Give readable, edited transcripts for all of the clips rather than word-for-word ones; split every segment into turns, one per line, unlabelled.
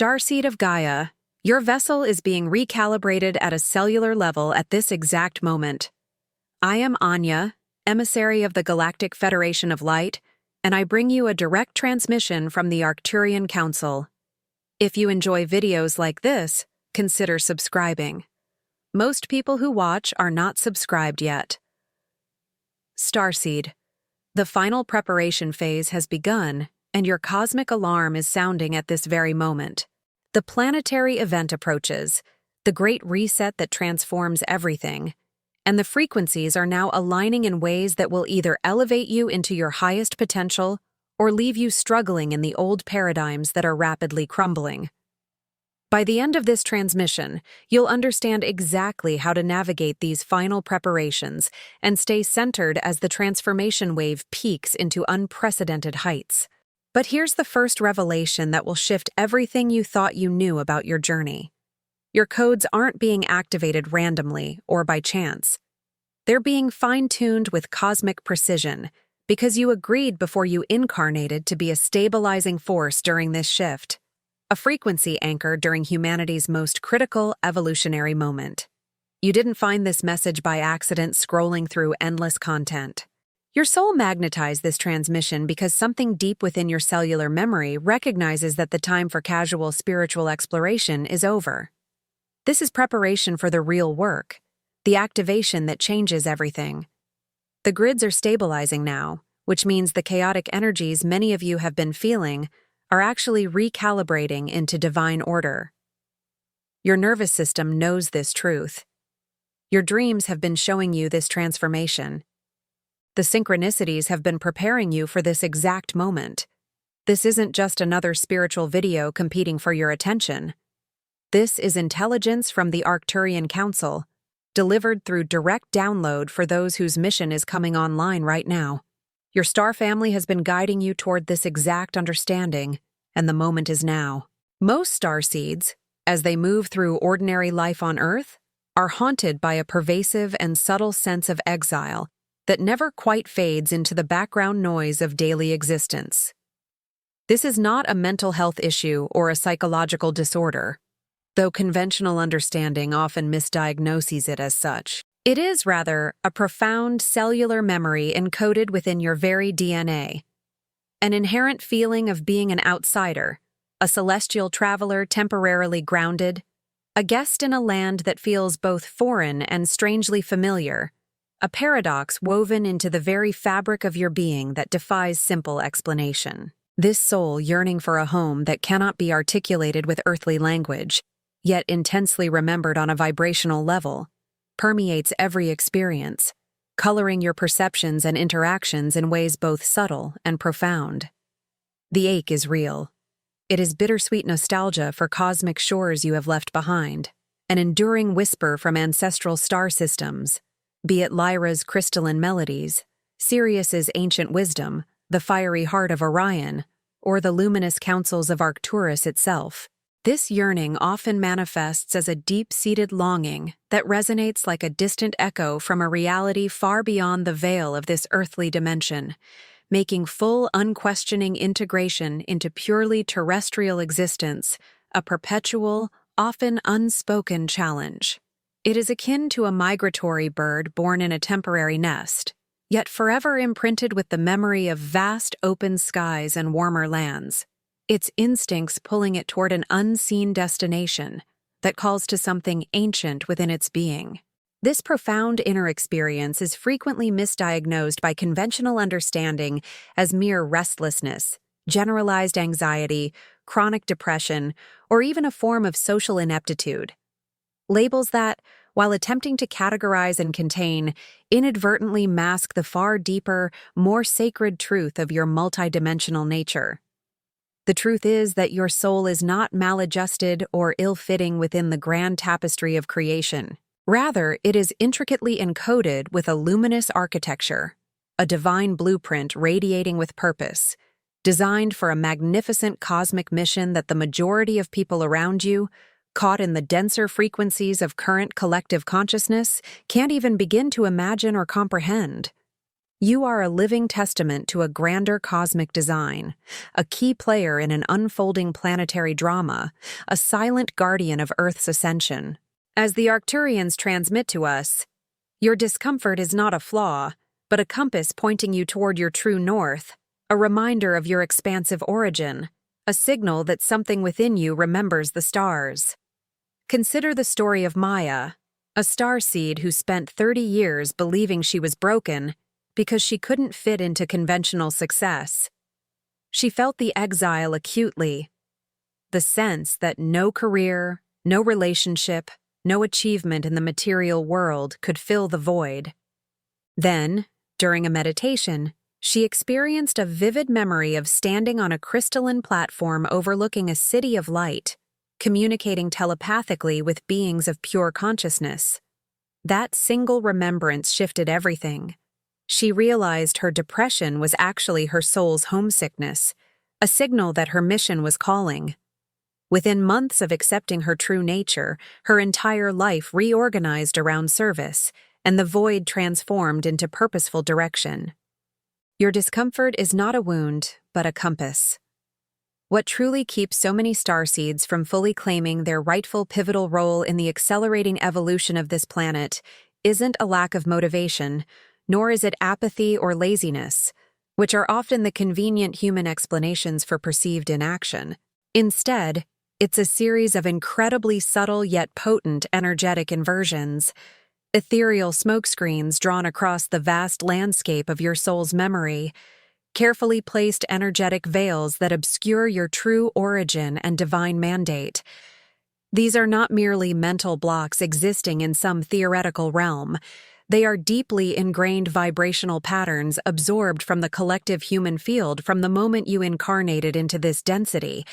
Starseed of Gaia, your vessel is being recalibrated at a cellular level at this exact moment. I am Anya, emissary of the Galactic Federation of Light, and I bring you a direct transmission from the Arcturian Council. If you enjoy videos like this, consider subscribing. Most people who watch are not subscribed yet. Starseed, the final preparation phase has begun, and your cosmic alarm is sounding at this very moment. The planetary event approaches, the great reset that transforms everything, and the frequencies are now aligning in ways that will either elevate you into your highest potential or leave you struggling in the old paradigms that are rapidly crumbling. By the end of this transmission, you'll understand exactly how to navigate these final preparations and stay centered as the transformation wave peaks into unprecedented heights. But here's the first revelation that will shift everything you thought you knew about your journey. Your codes aren't being activated randomly or by chance. They're being fine-tuned with cosmic precision because you agreed before you incarnated to be a stabilizing force during this shift, a frequency anchor during humanity's most critical evolutionary moment. You didn't find this message by accident scrolling through endless content. Your soul magnetized this transmission because something deep within your cellular memory recognizes that the time for casual spiritual exploration is over. This is preparation for the real work, the activation that changes everything. The grids are stabilizing now, which means the chaotic energies many of you have been feeling are actually recalibrating into divine order. Your nervous system knows this truth. Your dreams have been showing you this transformation. The synchronicities have been preparing you for this exact moment. This isn't just another spiritual video competing for your attention. This is intelligence from the Arcturian Council, delivered through direct download for those whose mission is coming online right now. Your star family has been guiding you toward this exact understanding, and the moment is now. Most starseeds, as they move through ordinary life on Earth, are haunted by a pervasive and subtle sense of exile that never quite fades into the background noise of daily existence. This is not a mental health issue or a psychological disorder, though conventional understanding often misdiagnoses it as such. It is, rather, a profound cellular memory encoded within your very DNA. An inherent feeling of being an outsider, a celestial traveler temporarily grounded, a guest in a land that feels both foreign and strangely familiar, a paradox woven into the very fabric of your being that defies simple explanation. This soul yearning for a home that cannot be articulated with earthly language, yet intensely remembered on a vibrational level, permeates every experience, coloring your perceptions and interactions in ways both subtle and profound. The ache is real. It is bittersweet nostalgia for cosmic shores you have left behind, an enduring whisper from ancestral star systems, be it Lyra's crystalline melodies, Sirius's ancient wisdom, the fiery heart of Orion, or the luminous counsels of Arcturus itself. This yearning often manifests as a deep-seated longing that resonates like a distant echo from a reality far beyond the veil of this earthly dimension, making full, unquestioning integration into purely terrestrial existence a perpetual, often unspoken challenge. It is akin to a migratory bird born in a temporary nest, yet forever imprinted with the memory of vast open skies and warmer lands, its instincts pulling it toward an unseen destination that calls to something ancient within its being. This profound inner experience is frequently misdiagnosed by conventional understanding as mere restlessness, generalized anxiety, chronic depression, or even a form of social ineptitude. Labels that, while attempting to categorize and contain, inadvertently mask the far deeper, more sacred truth of your multidimensional nature. The truth is that your soul is not maladjusted or ill-fitting within the grand tapestry of creation. Rather, it is intricately encoded with a luminous architecture, a divine blueprint radiating with purpose, designed for a magnificent cosmic mission that the majority of people around you, caught in the denser frequencies of current collective consciousness, can't even begin to imagine or comprehend. You are a living testament to a grander cosmic design, a key player in an unfolding planetary drama, a silent guardian of Earth's ascension. As the Arcturians transmit to us, your discomfort is not a flaw, but a compass pointing you toward your true north, a reminder of your expansive origin, a signal that something within you remembers the stars. Consider the story of Maya, a starseed who spent 30 years believing she was broken because she couldn't fit into conventional success. She felt the exile acutely, the sense that no career, no relationship, no achievement in the material world could fill the void. Then, during a meditation, she experienced a vivid memory of standing on a crystalline platform overlooking a city of light, communicating telepathically with beings of pure consciousness. That single remembrance shifted everything. She realized her depression was actually her soul's homesickness, a signal that her mission was calling. Within months of accepting her true nature, her entire life reorganized around service, and the void transformed into purposeful direction. Your discomfort is not a wound, but a compass. What truly keeps so many starseeds from fully claiming their rightful pivotal role in the accelerating evolution of this planet isn't a lack of motivation, nor is it apathy or laziness, which are often the convenient human explanations for perceived inaction. Instead, it's a series of incredibly subtle yet potent energetic inversions, ethereal smokescreens drawn across the vast landscape of your soul's memory, carefully placed energetic veils that obscure your true origin and divine mandate. These are not merely mental blocks existing in some theoretical realm. They are deeply ingrained vibrational patterns absorbed from the collective human field from the moment you incarnated into this density,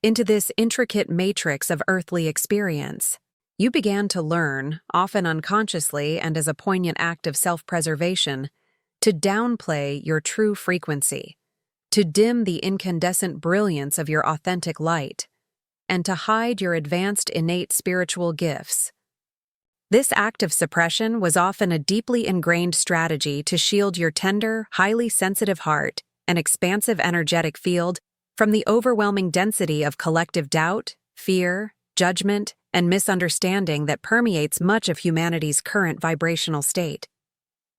into this intricate matrix of earthly experience. You began to learn, often unconsciously and as a poignant act of self-preservation, to downplay your true frequency, to dim the incandescent brilliance of your authentic light, and to hide your advanced innate spiritual gifts. This act of suppression was often a deeply ingrained strategy to shield your tender, highly sensitive heart and expansive energetic field from the overwhelming density of collective doubt, fear, judgment, and misunderstanding that permeates much of humanity's current vibrational state.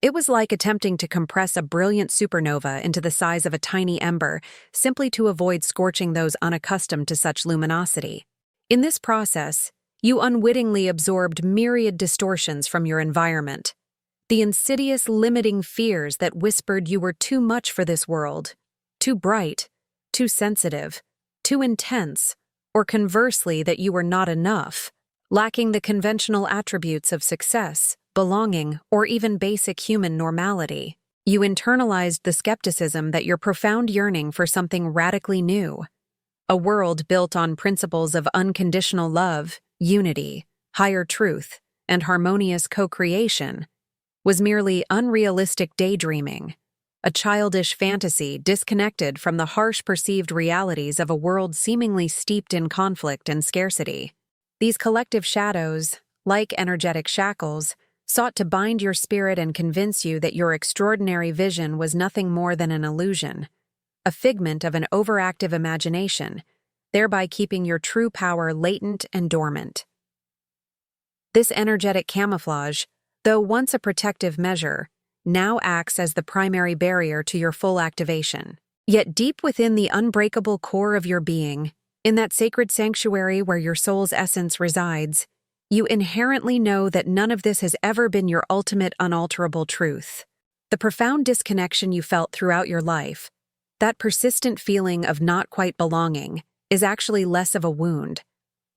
It was like attempting to compress a brilliant supernova into the size of a tiny ember simply to avoid scorching those unaccustomed to such luminosity. In this process, you unwittingly absorbed myriad distortions from your environment, the insidious limiting fears that whispered you were too much for this world, too bright, too sensitive, too intense, or conversely that you were not enough, lacking the conventional attributes of success, belonging, or even basic human normality. You internalized the skepticism that your profound yearning for something radically new, a world built on principles of unconditional love, unity, higher truth, and harmonious co-creation, was merely unrealistic daydreaming, a childish fantasy disconnected from the harsh perceived realities of a world seemingly steeped in conflict and scarcity. These collective shadows, like energetic shackles, sought to bind your spirit and convince you that your extraordinary vision was nothing more than an illusion, a figment of an overactive imagination, thereby keeping your true power latent and dormant. This energetic camouflage, though once a protective measure, now acts as the primary barrier to your full activation. Yet deep within the unbreakable core of your being, in that sacred sanctuary where your soul's essence resides, you inherently know that none of this has ever been your ultimate unalterable truth. The profound disconnection you felt throughout your life, that persistent feeling of not quite belonging, is actually less of a wound,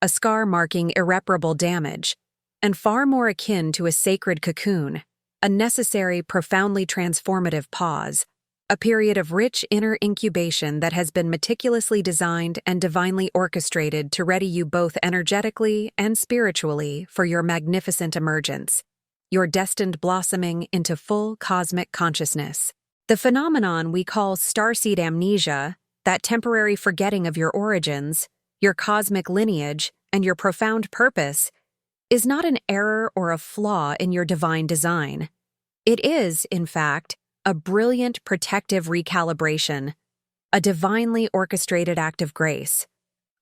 a scar marking irreparable damage, and far more akin to a sacred cocoon, a necessary, profoundly transformative pause, a period of rich inner incubation that has been meticulously designed and divinely orchestrated to ready you both energetically and spiritually for your magnificent emergence, your destined blossoming into full cosmic consciousness. The phenomenon we call starseed amnesia, that temporary forgetting of your origins, your cosmic lineage, and your profound purpose, is not an error or a flaw in your divine design. It is, in fact, a brilliant protective recalibration, a divinely orchestrated act of grace,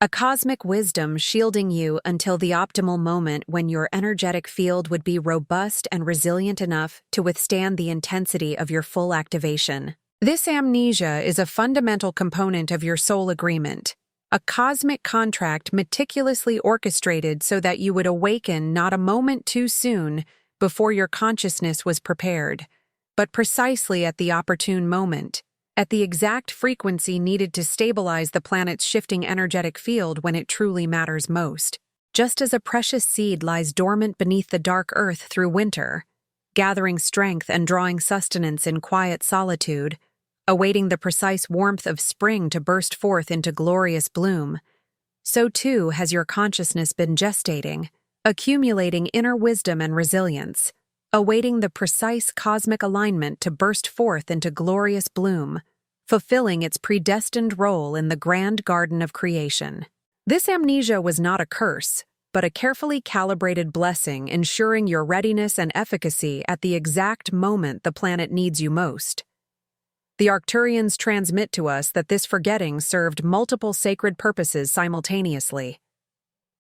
a cosmic wisdom shielding you until the optimal moment when your energetic field would be robust and resilient enough to withstand the intensity of your full activation. This amnesia is a fundamental component of your soul agreement, a cosmic contract meticulously orchestrated so that you would awaken not a moment too soon before your consciousness was prepared, but precisely at the opportune moment, at the exact frequency needed to stabilize the planet's shifting energetic field when it truly matters most. Just as a precious seed lies dormant beneath the dark earth through winter, gathering strength and drawing sustenance in quiet solitude, awaiting the precise warmth of spring to burst forth into glorious bloom, so too has your consciousness been gestating, accumulating inner wisdom and resilience, awaiting the precise cosmic alignment to burst forth into glorious bloom, fulfilling its predestined role in the grand garden of creation. This amnesia was not a curse, but a carefully calibrated blessing ensuring your readiness and efficacy at the exact moment the planet needs you most. The Arcturians transmit to us that this forgetting served multiple sacred purposes simultaneously.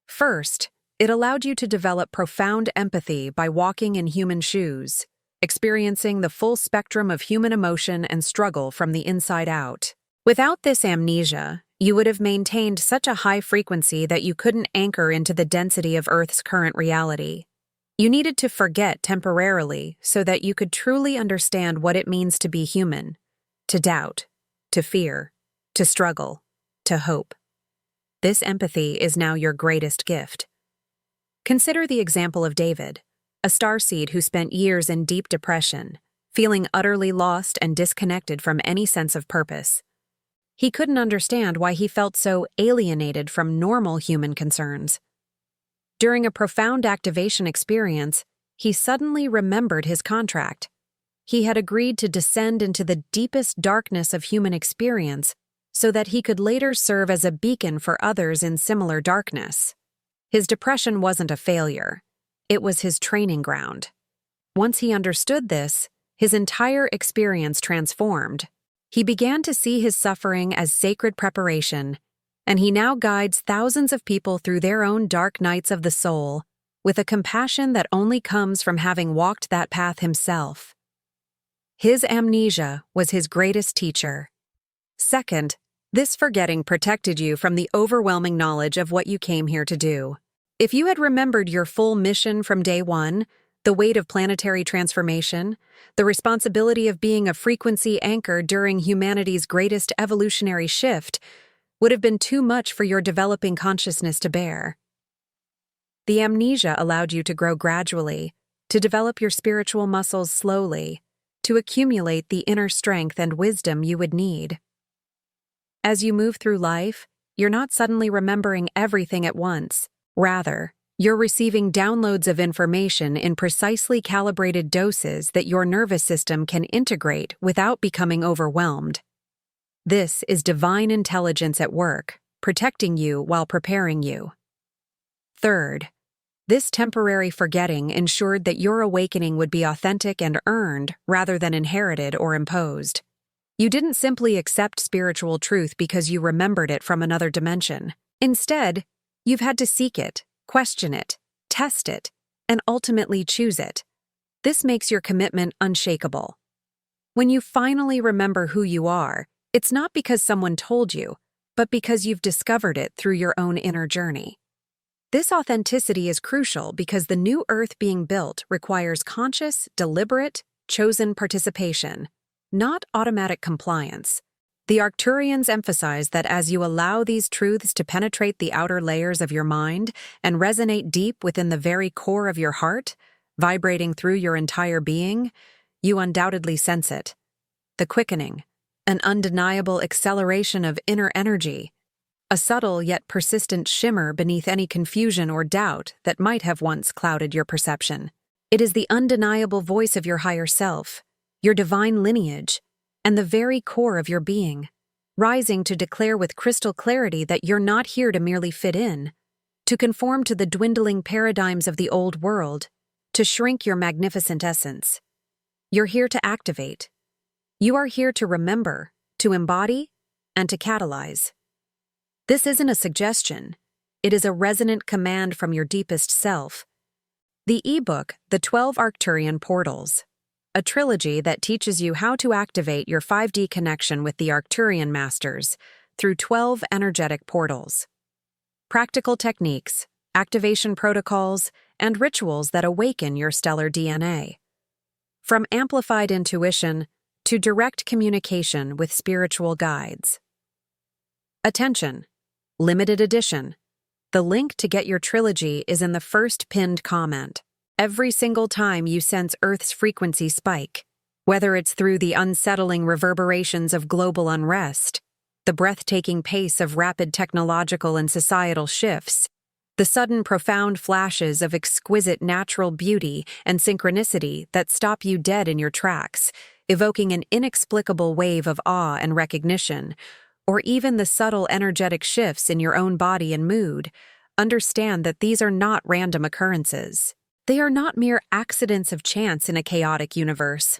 First, it allowed you to develop profound empathy by walking in human shoes, experiencing the full spectrum of human emotion and struggle from the inside out. Without this amnesia, you would have maintained such a high frequency that you couldn't anchor into the density of Earth's current reality. You needed to forget temporarily so that you could truly understand what it means to be human, to doubt, to fear, to struggle, to hope. This empathy is now your greatest gift. Consider the example of David, a starseed who spent years in deep depression, feeling utterly lost and disconnected from any sense of purpose. He couldn't understand why he felt so alienated from normal human concerns. During a profound activation experience, he suddenly remembered his contract. He had agreed to descend into the deepest darkness of human experience so that he could later serve as a beacon for others in similar darkness. His depression wasn't a failure. It was his training ground. Once he understood this, his entire experience transformed. He began to see his suffering as sacred preparation, and he now guides thousands of people through their own dark nights of the soul with a compassion that only comes from having walked that path himself. His amnesia was his greatest teacher. Second, this forgetting protected you from the overwhelming knowledge of what you came here to do. If you had remembered your full mission from day one, the weight of planetary transformation, the responsibility of being a frequency anchor during humanity's greatest evolutionary shift, would have been too much for your developing consciousness to bear. The amnesia allowed you to grow gradually, to develop your spiritual muscles slowly, to accumulate the inner strength and wisdom you would need. As you move through life, you're not suddenly remembering everything at once. Rather, you're receiving downloads of information in precisely calibrated doses that your nervous system can integrate without becoming overwhelmed. This is divine intelligence at work, protecting you while preparing you. Third, this temporary forgetting ensured that your awakening would be authentic and earned rather than inherited or imposed. You didn't simply accept spiritual truth because you remembered it from another dimension. Instead, you've had to seek it, question it, test it, and ultimately choose it. This makes your commitment unshakable. When you finally remember who you are, it's not because someone told you, but because you've discovered it through your own inner journey. This authenticity is crucial because the new Earth being built requires conscious, deliberate, chosen participation, not automatic compliance. The Arcturians emphasize that as you allow these truths to penetrate the outer layers of your mind and resonate deep within the very core of your heart, vibrating through your entire being, you undoubtedly sense it. The quickening, an undeniable acceleration of inner energy, a subtle yet persistent shimmer beneath any confusion or doubt that might have once clouded your perception. It is the undeniable voice of your higher self, your divine lineage, and the very core of your being, rising to declare with crystal clarity that you're not here to merely fit in, to conform to the dwindling paradigms of the old world, to shrink your magnificent essence. You're here to activate, You are here to remember, to embody, and to catalyze. This isn't a suggestion. It is a resonant command from your deepest self. The ebook, The 12 Arcturian Portals, a trilogy that teaches you how to activate your 5D connection with the Arcturian masters through 12 energetic portals. Practical techniques, activation protocols, and rituals that awaken your stellar DNA. From amplified intuition to direct communication with spiritual guides. Attention! Limited edition. The link to get your trilogy is in the first pinned comment. Every single time you sense Earth's frequency spike, whether it's through the unsettling reverberations of global unrest, the breathtaking pace of rapid technological and societal shifts, the sudden profound flashes of exquisite natural beauty and synchronicity that stop you dead in your tracks, evoking an inexplicable wave of awe and recognition, or even the subtle energetic shifts in your own body and mood, understand that these are not random occurrences. They are not mere accidents of chance in a chaotic universe.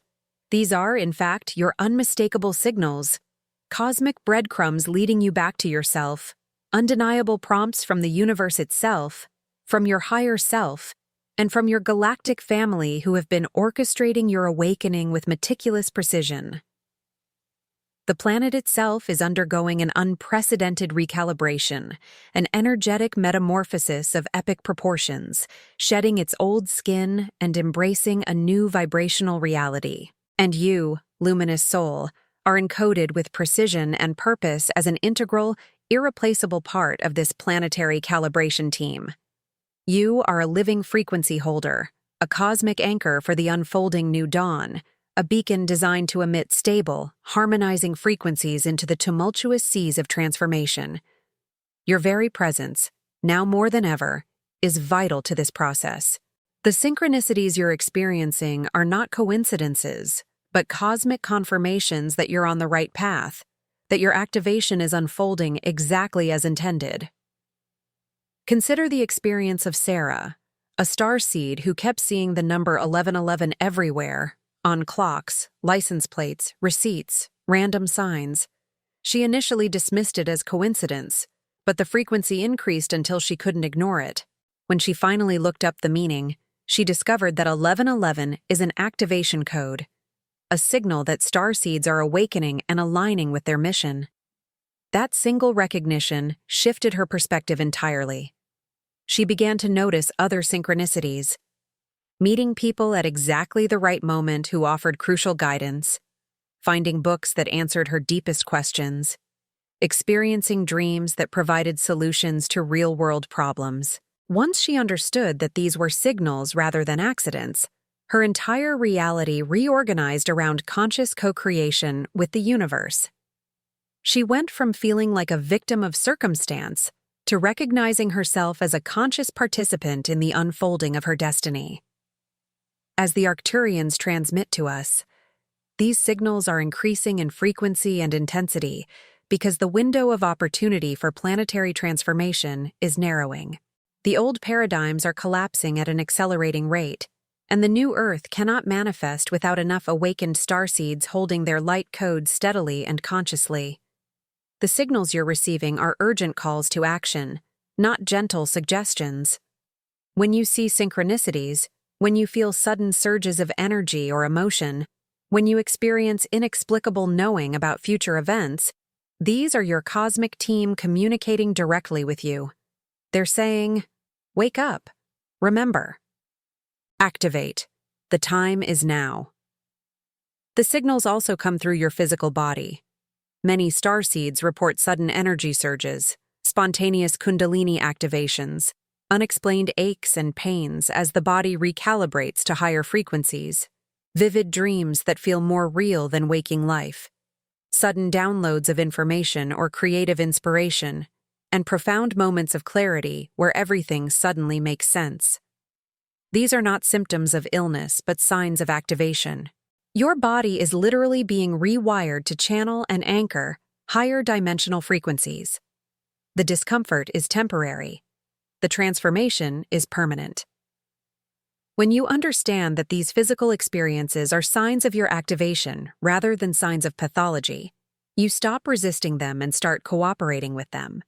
These are, in fact, your unmistakable signals, cosmic breadcrumbs leading you back to yourself, undeniable prompts from the universe itself, from your higher self, and from your galactic family who have been orchestrating your awakening with meticulous precision. The planet itself is undergoing an unprecedented recalibration, an energetic metamorphosis of epic proportions, shedding its old skin and embracing a new vibrational reality. And you, luminous soul, are encoded with precision and purpose as an integral, irreplaceable part of this planetary calibration team. You are a living frequency holder, a cosmic anchor for the unfolding new dawn, a beacon designed to emit stable, harmonizing frequencies into the tumultuous seas of transformation. Your very presence, now more than ever, is vital to this process. The synchronicities you're experiencing are not coincidences, but cosmic confirmations that you're on the right path, that your activation is unfolding exactly as intended. Consider the experience of Sarah, a starseed who kept seeing the number 1111 everywhere, on clocks, license plates, receipts, random signs. She initially dismissed it as coincidence, but the frequency increased until she couldn't ignore it. When she finally looked up the meaning, she discovered that 1111 is an activation code, a signal that starseeds are awakening and aligning with their mission. That single recognition shifted her perspective entirely. She began to notice other synchronicities, meeting people at exactly the right moment who offered crucial guidance, finding books that answered her deepest questions, experiencing dreams that provided solutions to real-world problems. Once she understood that these were signals rather than accidents, her entire reality reorganized around conscious co-creation with the universe. She went from feeling like a victim of circumstance to recognizing herself as a conscious participant in the unfolding of her destiny. As the Arcturians transmit to us, these signals are increasing in frequency and intensity because the window of opportunity for planetary transformation is narrowing. The old paradigms are collapsing at an accelerating rate, and the new Earth cannot manifest without enough awakened starseeds holding their light code steadily and consciously. The signals you're receiving are urgent calls to action, not gentle suggestions. When you see synchronicities, when you feel sudden surges of energy or emotion, when you experience inexplicable knowing about future events, these are your cosmic team communicating directly with you. They're saying, "Wake up. Remember. Activate. The time is now." The signals also come through your physical body. Many starseeds report sudden energy surges, spontaneous kundalini activations, unexplained aches and pains as the body recalibrates to higher frequencies, vivid dreams that feel more real than waking life, sudden downloads of information or creative inspiration, and profound moments of clarity where everything suddenly makes sense. These are not symptoms of illness, but signs of activation. Your body is literally being rewired to channel and anchor higher dimensional frequencies. The discomfort is temporary. The transformation is permanent. When you understand that these physical experiences are signs of your activation rather than signs of pathology, you stop resisting them and start cooperating with them.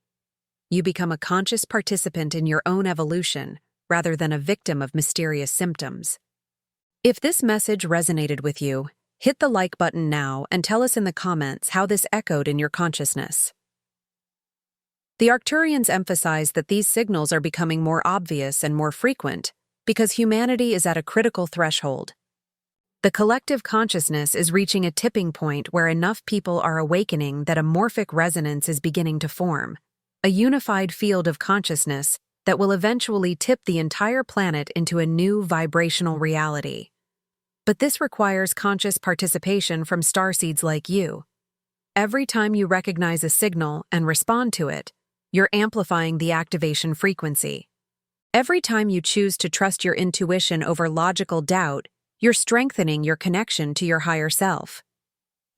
You become a conscious participant in your own evolution rather than a victim of mysterious symptoms. If this message resonated with you, hit the like button now and tell us in the comments how this echoed in your consciousness. The Arcturians emphasize that these signals are becoming more obvious and more frequent because humanity is at a critical threshold. The collective consciousness is reaching a tipping point where enough people are awakening that a morphic resonance is beginning to form, a unified field of consciousness that will eventually tip the entire planet into a new vibrational reality. But this requires conscious participation from starseeds like you. Every time you recognize a signal and respond to it, you're amplifying the activation frequency. Every time you choose to trust your intuition over logical doubt, you're strengthening your connection to your higher self.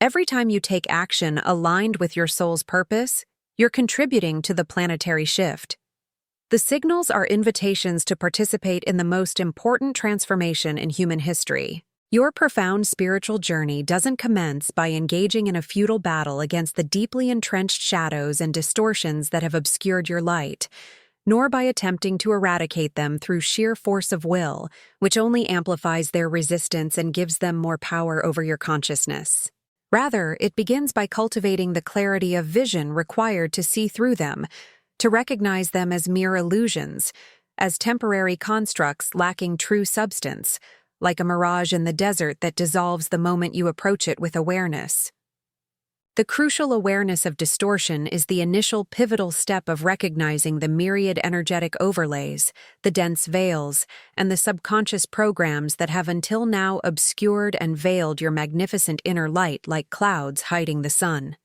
Every time you take action aligned with your soul's purpose, you're contributing to the planetary shift. The signals are invitations to participate in the most important transformation in human history. Your profound spiritual journey doesn't commence by engaging in a futile battle against the deeply entrenched shadows and distortions that have obscured your light, nor by attempting to eradicate them through sheer force of will, which only amplifies their resistance and gives them more power over your consciousness. Rather, it begins by cultivating the clarity of vision required to see through them, to recognize them as mere illusions, as temporary constructs lacking true substance, like a mirage in the desert that dissolves the moment you approach it with awareness. The crucial awareness of distortion is the initial pivotal step of recognizing the myriad energetic overlays, the dense veils, and the subconscious programs that have until now obscured and veiled your magnificent inner light like clouds hiding the sun.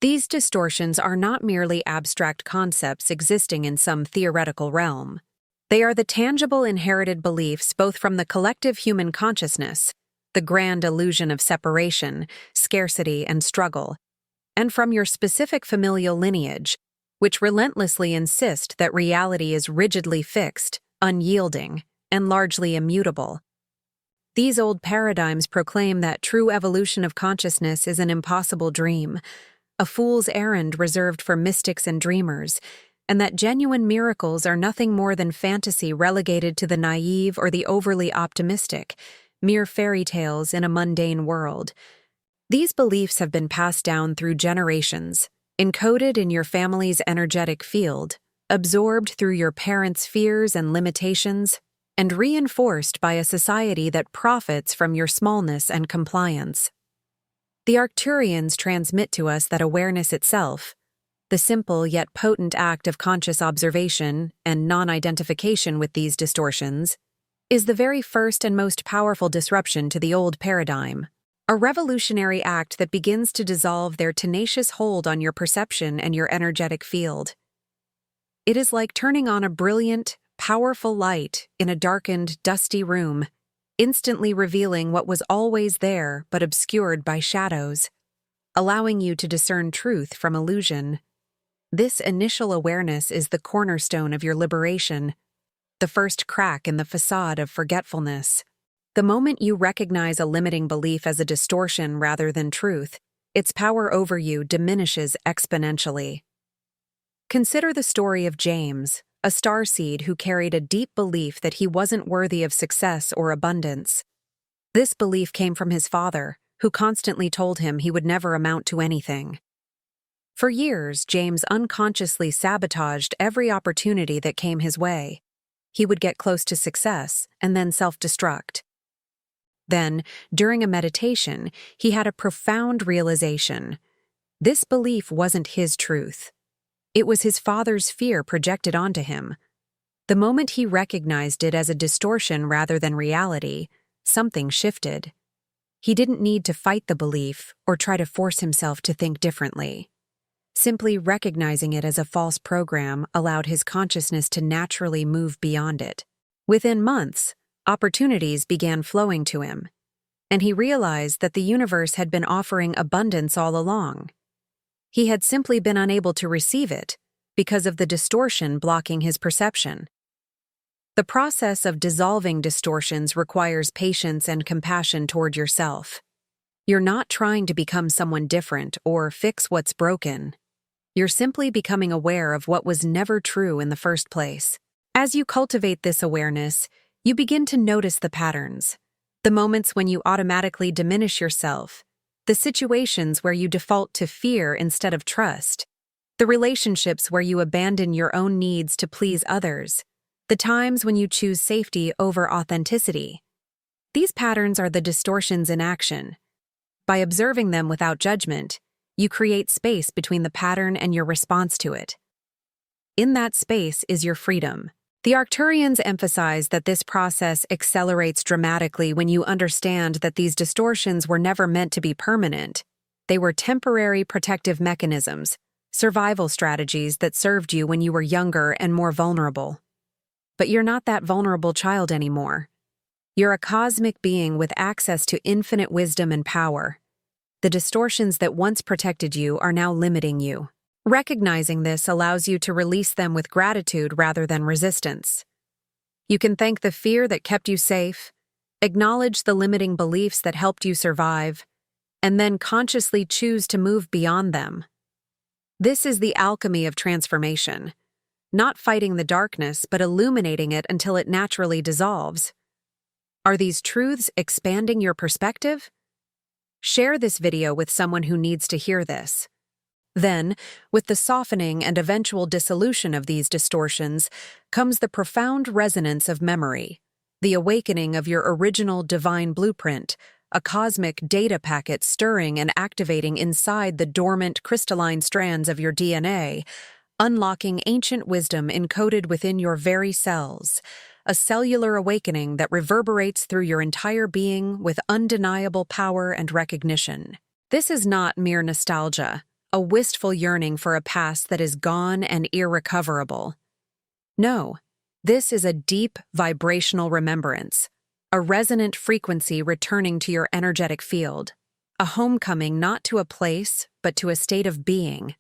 These distortions are not merely abstract concepts existing in some theoretical realm. They are the tangible inherited beliefs both from the collective human consciousness, the grand illusion of separation, scarcity, and struggle, and from your specific familial lineage, which relentlessly insist that reality is rigidly fixed, unyielding, and largely immutable. These old paradigms proclaim that true evolution of consciousness is an impossible dream, a fool's errand reserved for mystics and dreamers, and that genuine miracles are nothing more than fantasy relegated to the naive or the overly optimistic, mere fairy tales in a mundane world. These beliefs have been passed down through generations, encoded in your family's energetic field, absorbed through your parents' fears and limitations, and reinforced by a society that profits from your smallness and compliance. The Arcturians transmit to us that awareness itself, the simple yet potent act of conscious observation and non-identification with these distortions, is the very first and most powerful disruption to the old paradigm, a revolutionary act that begins to dissolve their tenacious hold on your perception and your energetic field. It is like turning on a brilliant, powerful light in a darkened, dusty room, instantly revealing what was always there but obscured by shadows, allowing you to discern truth from illusion. This initial awareness is the cornerstone of your liberation, the first crack in the facade of forgetfulness. The moment you recognize a limiting belief as a distortion rather than truth, its power over you diminishes exponentially. Consider the story of James, a starseed who carried a deep belief that he wasn't worthy of success or abundance. This belief came from his father, who constantly told him he would never amount to anything. For years, James unconsciously sabotaged every opportunity that came his way. He would get close to success and then self-destruct. Then, during a meditation, he had a profound realization. This belief wasn't his truth. It was his father's fear projected onto him. The moment he recognized it as a distortion rather than reality, something shifted. He didn't need to fight the belief or try to force himself to think differently. Simply recognizing it as a false program allowed his consciousness to naturally move beyond it. Within months, opportunities began flowing to him, and he realized that the universe had been offering abundance all along. He had simply been unable to receive it because of the distortion blocking his perception. The process of dissolving distortions requires patience and compassion toward yourself. You're not trying to become someone different or fix what's broken. You're simply becoming aware of what was never true in the first place. As you cultivate this awareness, you begin to notice the patterns, the moments when you automatically diminish yourself, the situations where you default to fear instead of trust, the relationships where you abandon your own needs to please others, the times when you choose safety over authenticity. These patterns are the distortions in action. By observing them without judgment, you create space between the pattern and your response to it. In that space is your freedom. The Arcturians emphasize that this process accelerates dramatically when you understand that these distortions were never meant to be permanent. They were temporary protective mechanisms, survival strategies that served you when you were younger and more vulnerable. But you're not that vulnerable child anymore. You're a cosmic being with access to infinite wisdom and power. The distortions that once protected you are now limiting you. Recognizing this allows you to release them with gratitude rather than resistance. You can thank the fear that kept you safe, acknowledge the limiting beliefs that helped you survive, and then consciously choose to move beyond them. This is the alchemy of transformation, not fighting the darkness but illuminating it until it naturally dissolves. Are these truths expanding your perspective? Share this video with someone who needs to hear this. Then, with the softening and eventual dissolution of these distortions, comes the profound resonance of memory, the awakening of your original divine blueprint, a cosmic data packet stirring and activating inside the dormant crystalline strands of your DNA, unlocking ancient wisdom encoded within your very cells, a cellular awakening that reverberates through your entire being with undeniable power and recognition. This is not mere nostalgia, a wistful yearning for a past that is gone and irrecoverable. No, this is a deep vibrational remembrance, a resonant frequency returning to your energetic field, a homecoming not to a place but to a state of being,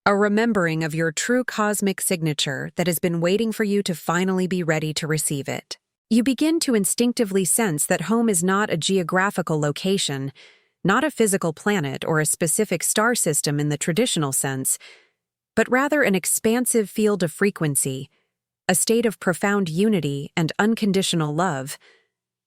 a remembering of your true cosmic signature that has been waiting for you to finally be ready to receive it. You begin to instinctively sense that home is not a geographical location, not a physical planet or a specific star system in the traditional sense, but rather an expansive field of frequency, a state of profound unity and unconditional love,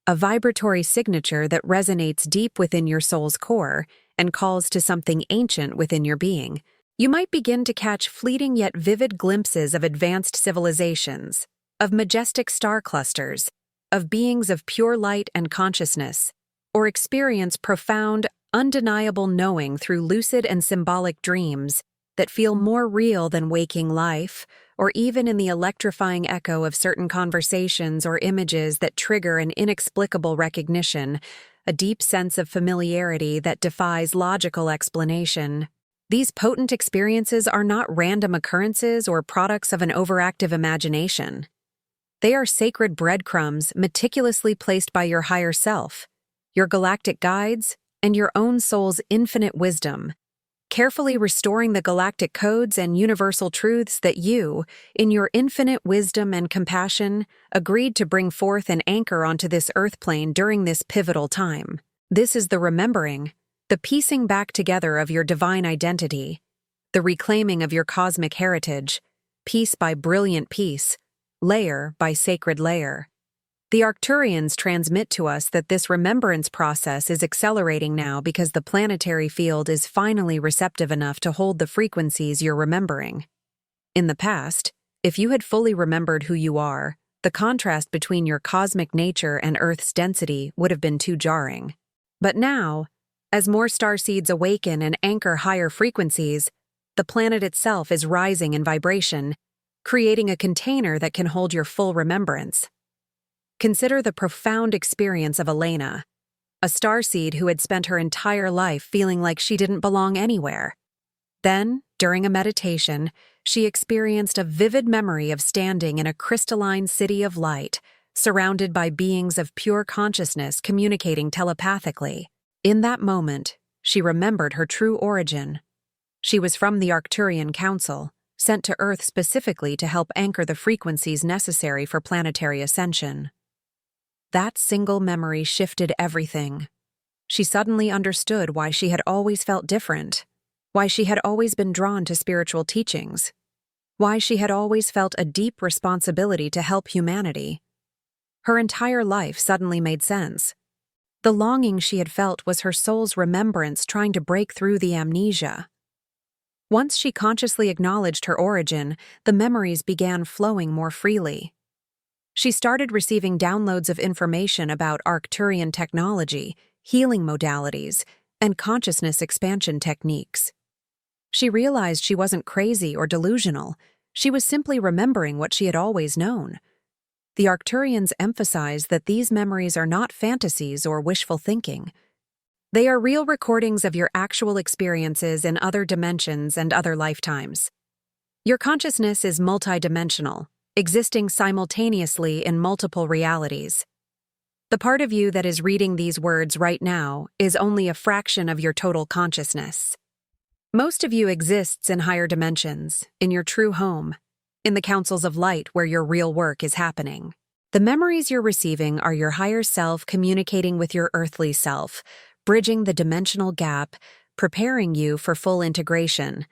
a vibratory signature that resonates deep within your soul's core and calls to something ancient within your being. You might begin to catch fleeting yet vivid glimpses of advanced civilizations, of majestic star clusters, of beings of pure light and consciousness, or experience profound, undeniable knowing through lucid and symbolic dreams that feel more real than waking life, or even in the electrifying echo of certain conversations or images that trigger an inexplicable recognition, a deep sense of familiarity that defies logical explanation. These potent experiences are not random occurrences or products of an overactive imagination. They are sacred breadcrumbs meticulously placed by your higher self, your galactic guides, and your own soul's infinite wisdom, carefully restoring the galactic codes and universal truths that you, in your infinite wisdom and compassion, agreed to bring forth and anchor onto this earth plane during this pivotal time. This is the remembering, the piecing back together of your divine identity, the reclaiming of your cosmic heritage, piece by brilliant piece, layer by sacred layer. The Arcturians transmit to us that this remembrance process is accelerating now because the planetary field is finally receptive enough to hold the frequencies you're remembering. In the past, if you had fully remembered who you are, the contrast between your cosmic nature and Earth's density would have been too jarring. But now, as more starseeds awaken and anchor higher frequencies, the planet itself is rising in vibration, creating a container that can hold your full remembrance. Consider the profound experience of Elena, a starseed who had spent her entire life feeling like she didn't belong anywhere. Then, during a meditation, she experienced a vivid memory of standing in a crystalline city of light, surrounded by beings of pure consciousness communicating telepathically. In that moment, she remembered her true origin. She was from the Arcturian Council, sent to Earth specifically to help anchor the frequencies necessary for planetary ascension. That single memory shifted everything. She suddenly understood why she had always felt different, why she had always been drawn to spiritual teachings, why she had always felt a deep responsibility to help humanity. Her entire life suddenly made sense. The longing she had felt was her soul's remembrance trying to break through the amnesia. Once she consciously acknowledged her origin, the memories began flowing more freely. She started receiving downloads of information about Arcturian technology, healing modalities, and consciousness expansion techniques. She realized she wasn't crazy or delusional. She was simply remembering what she had always known. The Arcturians emphasize that these memories are not fantasies or wishful thinking. They are real recordings of your actual experiences in other dimensions and other lifetimes. Your consciousness is multidimensional, existing simultaneously in multiple realities. The part of you that is reading these words right now is only a fraction of your total consciousness. Most of you exists in higher dimensions, in your true home, in the councils of light where your real work is happening. The memories you're receiving are your higher self communicating with your earthly self, bridging the dimensional gap, preparing you for full integration.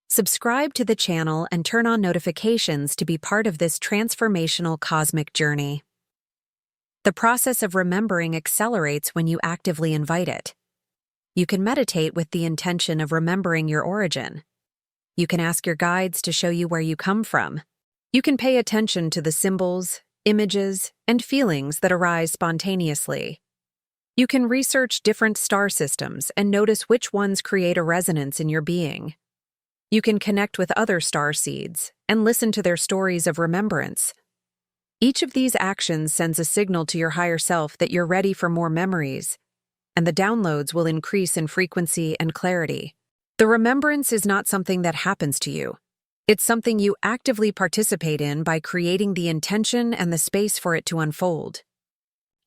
Subscribe to the channel and turn on notifications to be part of this transformational cosmic journey. The process of remembering accelerates when you actively invite it. You can meditate with the intention of remembering your origin. You can ask your guides to show you where you come from. You can pay attention to the symbols, images, and feelings that arise spontaneously. You can research different star systems and notice which ones create a resonance in your being. You can connect with other starseeds and listen to their stories of remembrance. Each of these actions sends a signal to your higher self that you're ready for more memories, and the downloads will increase in frequency and clarity. The remembrance is not something that happens to you. It's something you actively participate in by creating the intention and the space for it to unfold.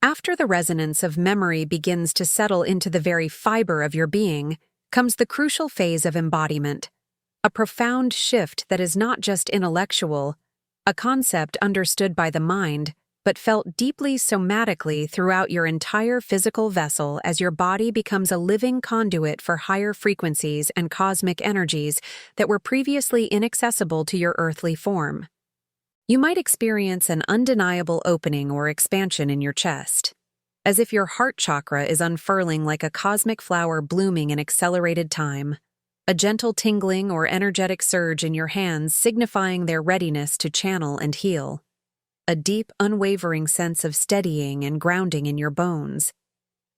After the resonance of memory begins to settle into the very fiber of your being, comes the crucial phase of embodiment, a profound shift that is not just intellectual, a concept understood by the mind, but felt deeply somatically throughout your entire physical vessel as your body becomes a living conduit for higher frequencies and cosmic energies that were previously inaccessible to your earthly form. You might experience an undeniable opening or expansion in your chest, as if your heart chakra is unfurling like a cosmic flower blooming in accelerated time, a gentle tingling or energetic surge in your hands signifying their readiness to channel and heal. A deep, unwavering sense of steadying and grounding in your bones,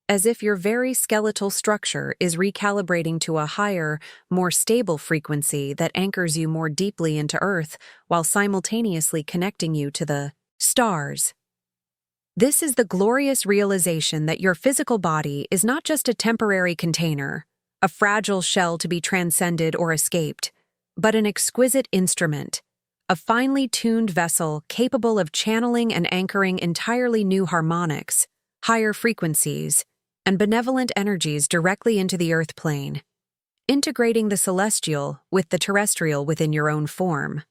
as if your very skeletal structure is recalibrating to a higher, more stable frequency that anchors you more deeply into Earth while simultaneously connecting you to the stars. This is the glorious realization that your physical body is not just a temporary container, a fragile shell to be transcended or escaped, but an exquisite instrument, a finely tuned vessel capable of channeling and anchoring entirely new harmonics, higher frequencies, and benevolent energies directly into the earth plane, integrating the celestial with the terrestrial within your own form.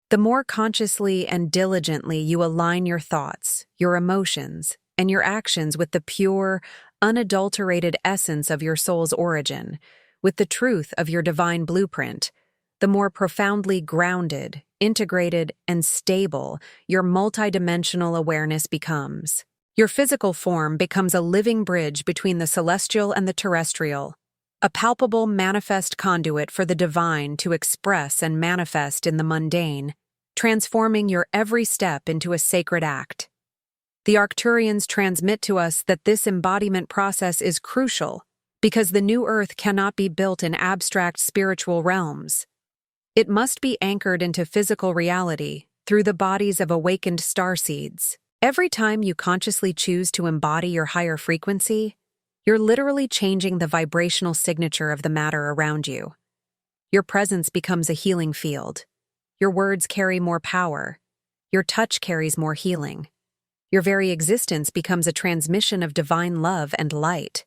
The more consciously and diligently you align your thoughts, your emotions, and your actions with the pure, unadulterated essence of your soul's origin, with the truth of your divine blueprint, the more profoundly grounded, integrated, and stable your multidimensional awareness becomes. Your physical form becomes a living bridge between the celestial and the terrestrial, a palpable manifest conduit for the divine to express and manifest in the mundane, transforming your every step into a sacred act. The Arcturians transmit to us that this embodiment process is crucial because the new earth cannot be built in abstract spiritual realms. It must be anchored into physical reality through the bodies of awakened starseeds. Every time you consciously choose to embody your higher frequency, you're literally changing the vibrational signature of the matter around you. Your presence becomes a healing field. Your words carry more power. Your touch carries more healing. Your very existence becomes a transmission of divine love and light.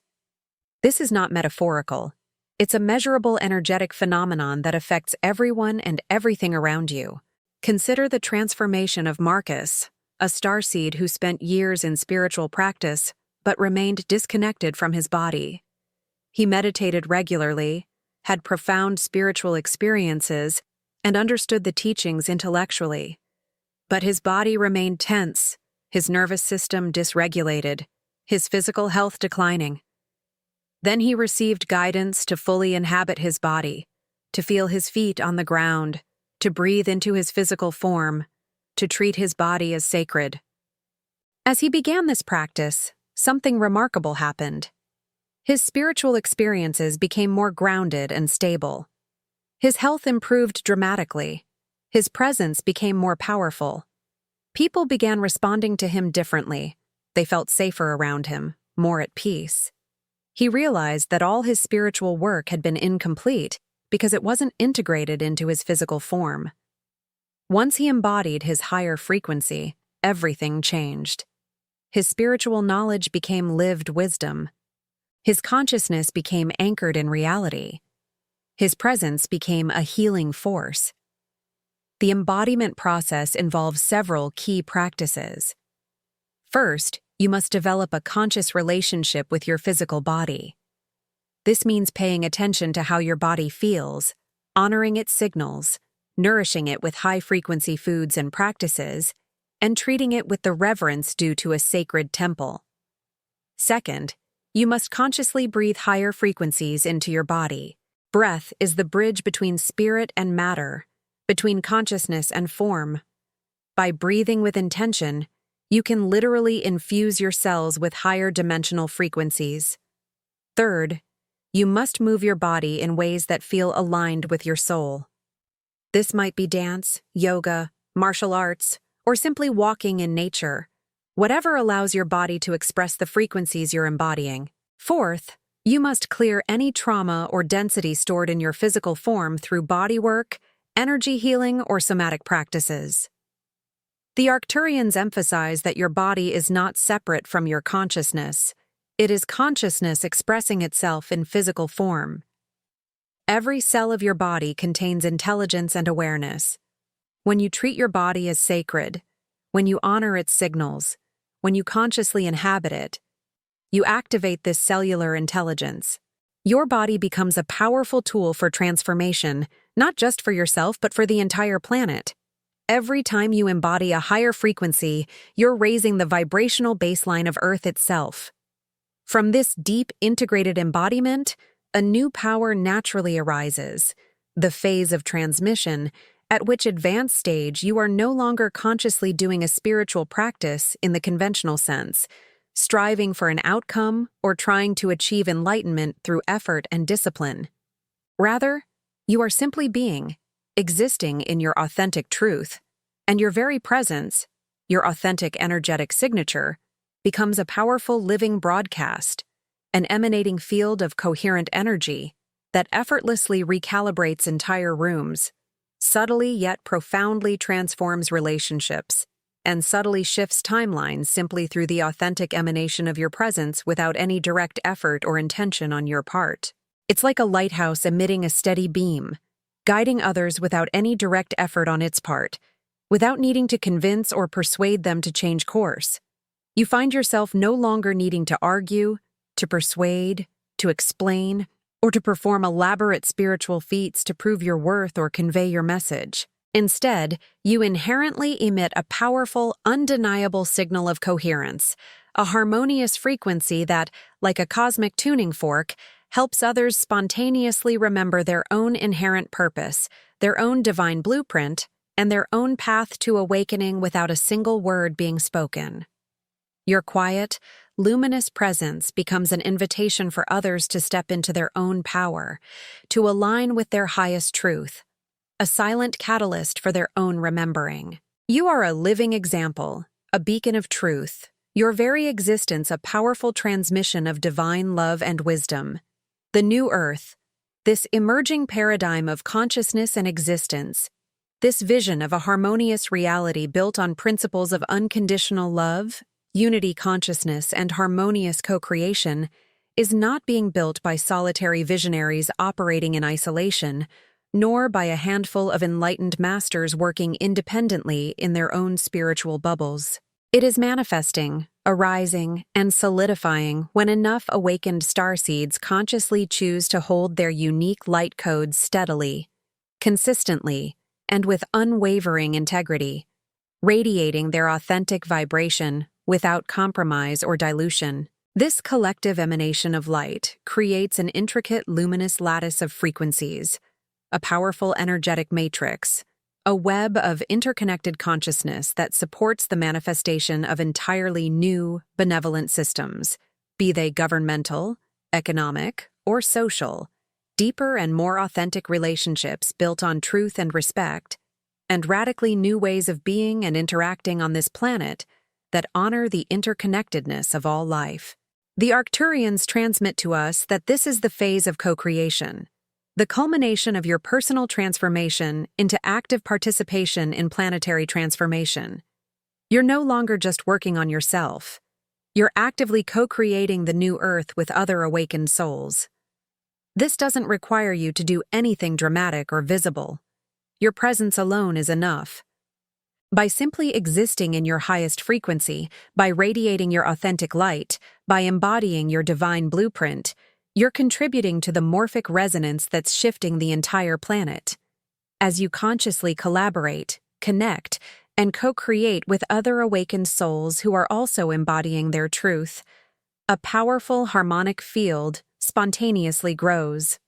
This is not metaphorical. It's a measurable energetic phenomenon that affects everyone and everything around you. Consider the transformation of Marcus, a starseed who spent years in spiritual practice but remained disconnected from his body. He meditated regularly, had profound spiritual experiences, and understood the teachings intellectually. But his body remained tense, his nervous system dysregulated, his physical health declining. Then he received guidance to fully inhabit his body, to feel his feet on the ground, to breathe into his physical form, to treat his body as sacred. As he began this practice, something remarkable happened. His spiritual experiences became more grounded and stable. His health improved dramatically. His presence became more powerful. People began responding to him differently. They felt safer around him, more at peace. He realized that all his spiritual work had been incomplete because it wasn't integrated into his physical form. Once he embodied his higher frequency, everything changed. His spiritual knowledge became lived wisdom. His consciousness became anchored in reality. His presence became a healing force. The embodiment process involves several key practices. First, you must develop a conscious relationship with your physical body. This means paying attention to how your body feels, honoring its signals, nourishing it with high-frequency foods and practices, and treating it with the reverence due to a sacred temple. Second, you must consciously breathe higher frequencies into your body. Breath is the bridge between spirit and matter, between consciousness and form. By breathing with intention, you can literally infuse your cells with higher dimensional frequencies. Third, you must move your body in ways that feel aligned with your soul. This might be dance, yoga, martial arts, or simply walking in nature, whatever allows your body to express the frequencies you're embodying. Fourth, you must clear any trauma or density stored in your physical form through bodywork, energy healing, or somatic practices. The Arcturians emphasize that your body is not separate from your consciousness. It is consciousness expressing itself in physical form. Every cell of your body contains intelligence and awareness. When you treat your body as sacred, when you honor its signals, when you consciously inhabit it, you activate this cellular intelligence. Your body becomes a powerful tool for transformation, not just for yourself, but for the entire planet. Every time you embody a higher frequency, you're raising the vibrational baseline of Earth itself. From this deep, integrated embodiment, a new power naturally arises, the phase of transmission, at which advanced stage you are no longer consciously doing a spiritual practice in the conventional sense, striving for an outcome or trying to achieve enlightenment through effort and discipline. Rather, you are simply being, existing in your authentic truth, and your very presence, your authentic energetic signature, becomes a powerful living broadcast, an emanating field of coherent energy that effortlessly recalibrates entire rooms, subtly yet profoundly transforms relationships, and subtly shifts timelines simply through the authentic emanation of your presence without any direct effort or intention on your part. It's like a lighthouse emitting a steady beam, guiding others without any direct effort on its part, without needing to convince or persuade them to change course. You find yourself no longer needing to argue, to persuade, to explain, or to perform elaborate spiritual feats to prove your worth or convey your message. Instead, you inherently emit a powerful, undeniable signal of coherence, a harmonious frequency that, like a cosmic tuning fork, helps others spontaneously remember their own inherent purpose, their own divine blueprint, and their own path to awakening without a single word being spoken. Your quiet, luminous presence becomes an invitation for others to step into their own power, to align with their highest truth, a silent catalyst for their own remembering. You are a living example, a beacon of truth, your very existence a powerful transmission of divine love and wisdom. The new Earth, this emerging paradigm of consciousness and existence, this vision of a harmonious reality built on principles of unconditional love, unity consciousness, and harmonious co-creation, is not being built by solitary visionaries operating in isolation, nor by a handful of enlightened masters working independently in their own spiritual bubbles. It is manifesting, arising, and solidifying when enough awakened starseeds consciously choose to hold their unique light codes steadily, consistently, and with unwavering integrity, radiating their authentic vibration without compromise or dilution. This collective emanation of light creates an intricate luminous lattice of frequencies, a powerful energetic matrix, a web of interconnected consciousness that supports the manifestation of entirely new, benevolent systems, be they governmental, economic, or social, deeper and more authentic relationships built on truth and respect, and radically new ways of being and interacting on this planet that honor the interconnectedness of all life. The Arcturians transmit to us that this is the phase of co-creation, the culmination of your personal transformation into active participation in planetary transformation. You're no longer just working on yourself. You're actively co-creating the new Earth with other awakened souls. This doesn't require you to do anything dramatic or visible. Your presence alone is enough. By simply existing in your highest frequency, by radiating your authentic light, by embodying your divine blueprint, you're contributing to the morphic resonance that's shifting the entire planet. As you consciously collaborate, connect, and co-create with other awakened souls who are also embodying their truth, a powerful harmonic field spontaneously grows.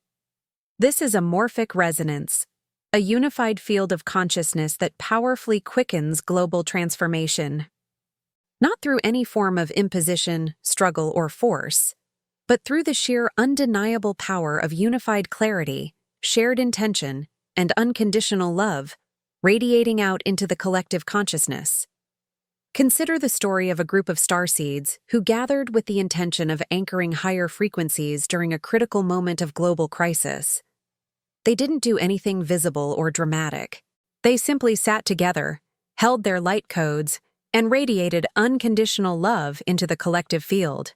This is a morphic resonance, a unified field of consciousness that powerfully quickens global transformation. Not through any form of imposition, struggle, or force, but through the sheer undeniable power of unified clarity, shared intention, and unconditional love, radiating out into the collective consciousness. Consider the story of a group of starseeds who gathered with the intention of anchoring higher frequencies during a critical moment of global crisis. They didn't do anything visible or dramatic. They simply sat together, held their light codes, and radiated unconditional love into the collective field.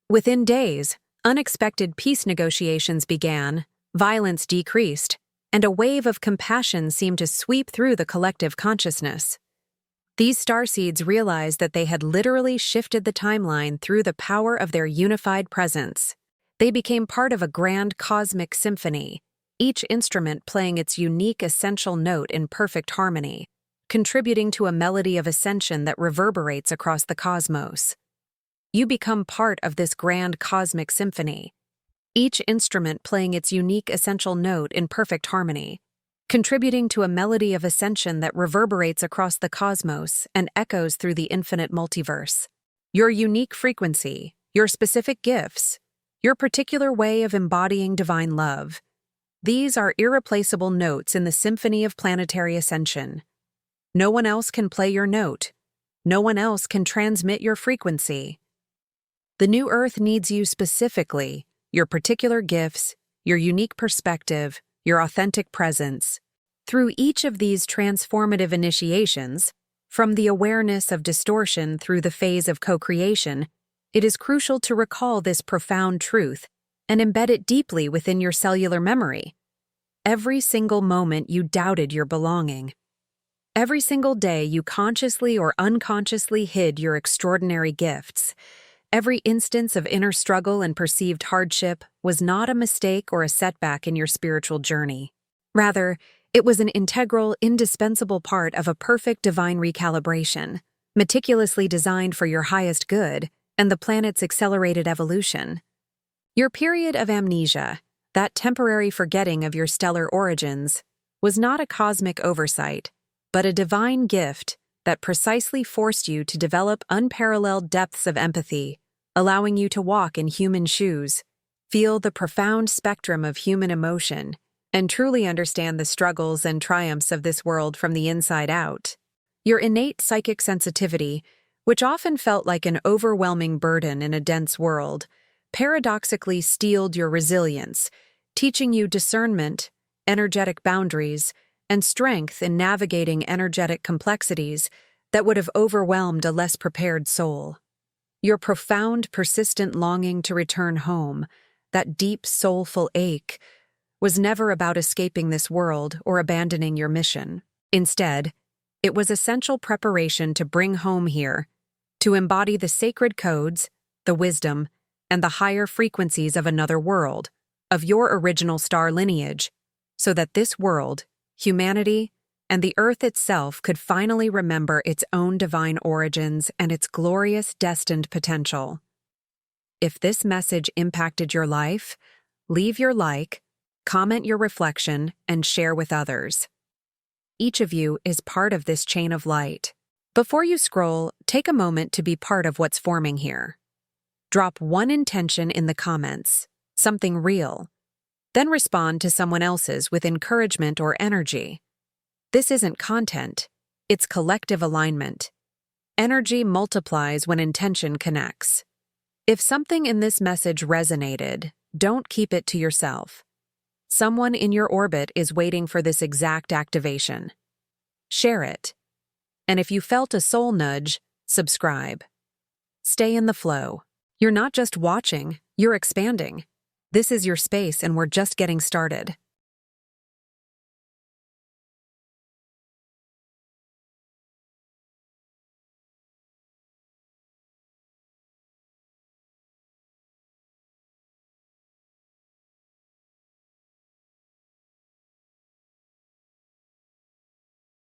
Within days, unexpected peace negotiations began, violence decreased, and a wave of compassion seemed to sweep through the collective consciousness. These starseeds realized that they had literally shifted the timeline through the power of their unified presence. They became part of a grand cosmic symphony, each instrument playing its unique essential note in perfect harmony, contributing to a melody of ascension that reverberates across the cosmos. You become part of this grand cosmic symphony, each instrument playing its unique essential note in perfect harmony, contributing to a melody of ascension that reverberates across the cosmos and echoes through the infinite multiverse. Your unique frequency, your specific gifts, your particular way of embodying divine love, these are irreplaceable notes in the symphony of planetary ascension. No one else can play your note. No one else can transmit your frequency. The new Earth needs you specifically, your particular gifts, your unique perspective, your authentic presence. Through each of these transformative initiations, from the awareness of distortion through the phase of co-creation, it is crucial to recall this profound truth and embed it deeply within your cellular memory. Every single moment you doubted your belonging. Every single day you consciously or unconsciously hid your extraordinary gifts. Every instance of inner struggle and perceived hardship was not a mistake or a setback in your spiritual journey. Rather, it was an integral, indispensable part of a perfect divine recalibration, meticulously designed for your highest good and the planet's accelerated evolution. Your period of amnesia, that temporary forgetting of your stellar origins, was not a cosmic oversight, but a divine gift that precisely forced you to develop unparalleled depths of empathy, allowing you to walk in human shoes, feel the profound spectrum of human emotion, and truly understand the struggles and triumphs of this world from the inside out. Your innate psychic sensitivity, which often felt like an overwhelming burden in a dense world, paradoxically steeled your resilience, teaching you discernment, energetic boundaries, and strength in navigating energetic complexities that would have overwhelmed a less prepared soul. Your profound, persistent longing to return home, that deep, soulful ache, was never about escaping this world or abandoning your mission. Instead, it was essential preparation to bring home here, to embody the sacred codes, the wisdom, and the higher frequencies of another world, of your original star lineage, so that this world, humanity, and the Earth itself could finally remember its own divine origins and its glorious destined potential. If this message impacted your life, leave your like, comment your reflection, and share with others. Each of you is part of this chain of light. Before you scroll, take a moment to be part of what's forming here. Drop one intention in the comments, something real. Then respond to someone else's with encouragement or energy. This isn't content, it's collective alignment. Energy multiplies when intention connects. If something in this message resonated, don't keep it to yourself. Someone in your orbit is waiting for this exact activation. Share it. And if you felt a soul nudge, subscribe. Stay in the flow. You're not just watching, you're expanding. This is your space and we're just getting started.